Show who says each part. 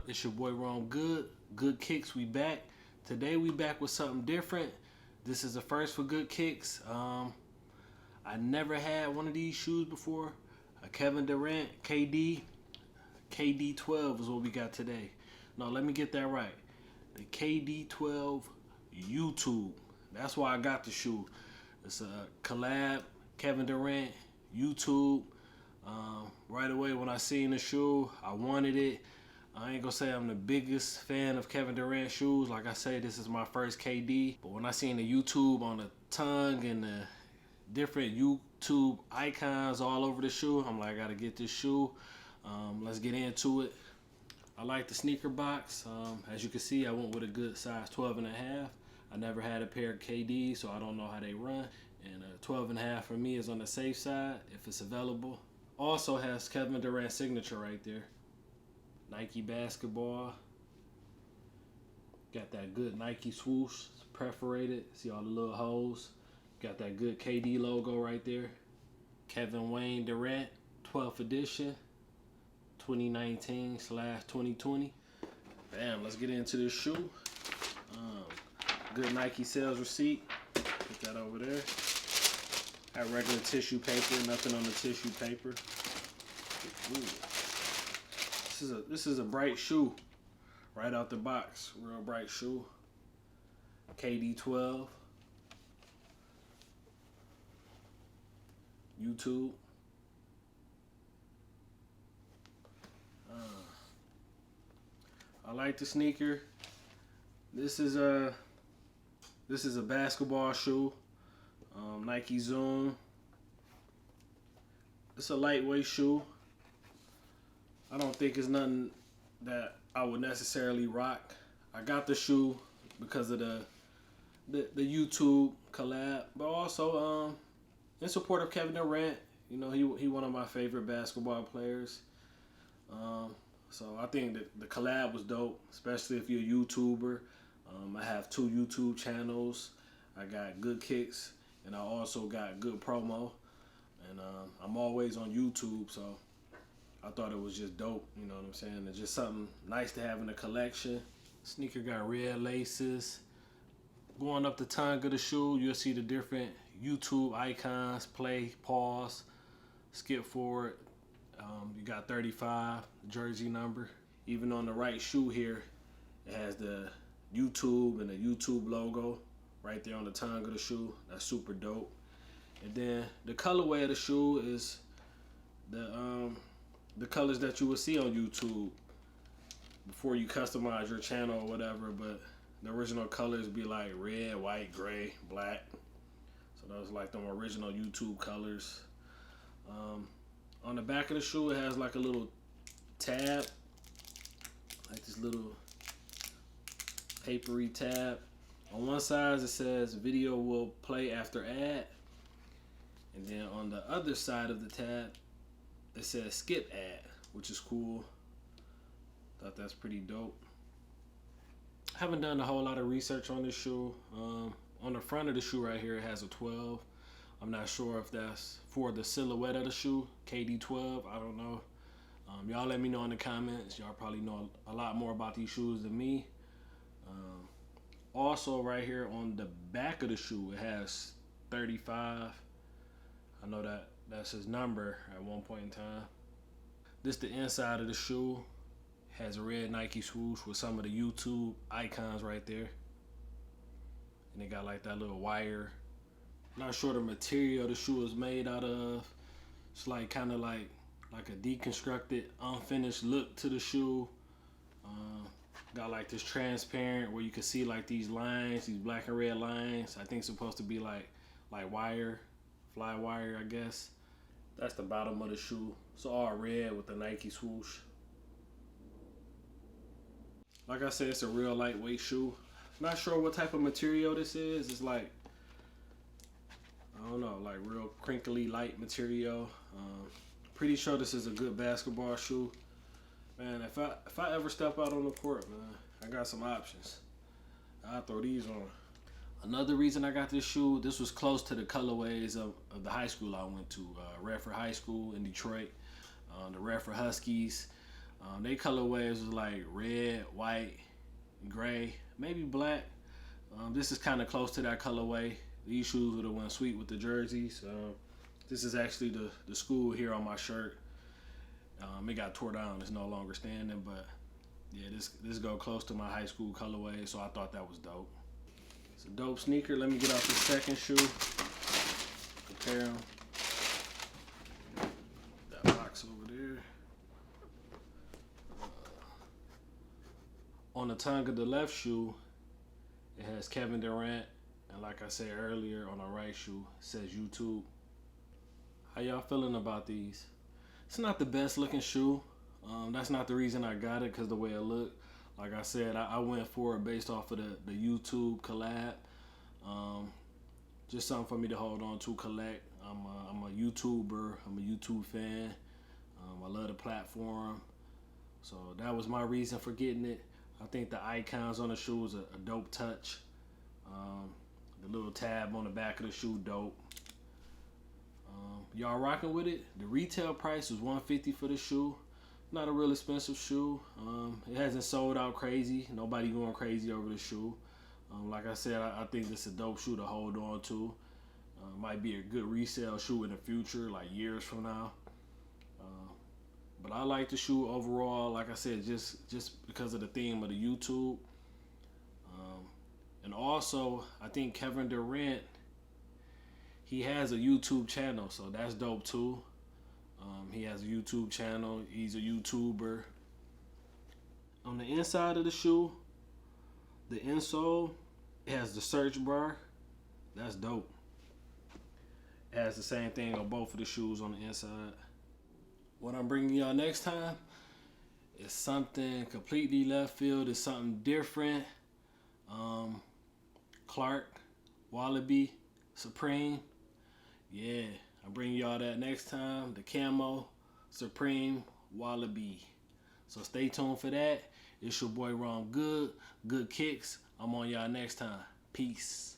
Speaker 1: up? It's your boy Rome Good Kicks. We back. Today we back with something different. This is the first for Good Kicks. I never had one of these shoes before. A Kevin Durant KD12 is what we got today. No, let me get that right. The KD12 YouTube. That's why I got the shoe. It's a collab, Kevin Durant, YouTube. Right away when I seen the shoe, I wanted it. I ain't gonna say I'm the biggest fan of Kevin Durant shoes. Like I say, this is my first KD. But when I seen the YouTube on the tongue and the different YouTube icons all over the shoe, I'm like, I gotta get this shoe. Let's get into it. I like the sneaker box. As you can see, I went with a good size 12.5. I never had a pair of KDs, so I don't know how they run. And 12.5 for me is on the safe side if it's available. Also has Kevin Durant's signature right there. Nike basketball. Got that good Nike swoosh. It's perforated. See all the little holes. Got that good KD logo right there. Kevin Wayne Durant, 12th edition, 2019/2020. Bam, let's get into this shoe. Good Nike sales receipt. Put that over there. Got regular tissue paper, nothing on the tissue paper. Ooh. This is a bright shoe. Right out the box. Real bright shoe. KD12. YouTube. I like the sneaker. This is a basketball shoe. Nike Zoom. It's a lightweight shoe. I don't think it's nothing that I would necessarily rock. I got the shoe because of the YouTube collab, but also in support of Kevin Durant. You know, he one of my favorite basketball players. So I think that the collab was dope, especially if you're a YouTuber. I have 2 YouTube channels. I got Good Kicks, and I also got Good Promo. And I'm always on YouTube, so I thought it was just dope, you know what I'm saying? It's just something nice to have in the collection. Sneaker got red laces. Going up the tongue of the shoe, you'll see the different YouTube icons, play, pause, skip forward. You got 35, jersey number. Even on the right shoe here, it has the YouTube and the YouTube logo right there on the tongue of the shoe. That's super dope. And then the colorway of the shoe is the colors that you would see on YouTube before you customize your channel or whatever, but the original colors be like red, white, gray, black. So those like them original YouTube colors. On the back of the shoe, it has like a little tab, like this little papery tab. On one side it says video will play after ad, and then on the other side of the tab it says skip ad, which is cool. Thought that's pretty dope. Haven't done a whole lot of research on this shoe. On the front of the shoe right here, it has a 12. I'm not sure if that's for the silhouette of the shoe, KD12. I don't know. Y'all let me know in the comments. Y'all probably know a lot more about these shoes than me. Also, right here on the back of the shoe, it has 35. I know that's his number at one point in time. This the inside of the shoe. Has a red Nike swoosh with some of the YouTube icons right there. And they got like that little wire. Not sure the material the shoe is made out of. It's like kind of like a deconstructed, unfinished look to the shoe. Got like this transparent where you can see like these lines, these black and red lines. I think it's supposed to be like wire, fly wire, I guess. That's the bottom of the shoe. It's all red with the Nike swoosh. Like I said, it's a real lightweight shoe. Not sure what type of material this is. It's like, I don't know, like real crinkly light material. Pretty sure this is a good basketball shoe. Man, if I ever step out on the court, man, I got some options. I'll throw these on. Another reason I got this shoe, this was close to the colorways of the high school I went to, Redford High School in Detroit. The Redford Huskies. They colorways was like red, white, gray, maybe black. This is kind of close to that colorway. These shoes would have went sweet with the jerseys. This is actually the school here on my shirt. It got tore down. It's no longer standing, but yeah, this go close to my high school colorway, so I thought that was dope. It's a dope sneaker. Let me get out the second shoe. Compare them. That box over there. On the tongue of the left shoe, it has Kevin Durant, and like I said earlier, on the right shoe, it says YouTube. How y'all feeling about these? It's not the best looking shoe. That's not the reason I got it, because the way it looked. Like I said, I went for it based off of the YouTube collab. Just something for me to hold on to, collect. I'm a YouTuber. I'm a YouTube fan. I love the platform. So that was my reason for getting it. I think the icons on the shoe is a dope touch. The little tab on the back of the shoe, dope. Y'all rocking with it? The retail price was $150 for the shoe. Not a real expensive shoe. It hasn't sold out crazy. Nobody going crazy over the shoe. Like I said, I think this is a dope shoe to hold on to. Might be a good resale shoe in the future, like years from now. But I like the shoe overall. Like I said, just because of the theme of the YouTube. And also, I think Kevin Durant, he has a YouTube channel, so that's dope too. He has a YouTube channel. He's a YouTuber. On the inside of the shoe, the insole, it has the search bar. That's dope. It has the same thing on both of the shoes on the inside. What I'm bringing y'all next time is something completely left field. It's something different. Clark, Wallaby, Supreme. Yeah, I'm bringing y'all that next time. The camo, Supreme, Wallaby. So stay tuned for that. It's your boy Ron Good. Good kicks. I'm on y'all next time. Peace.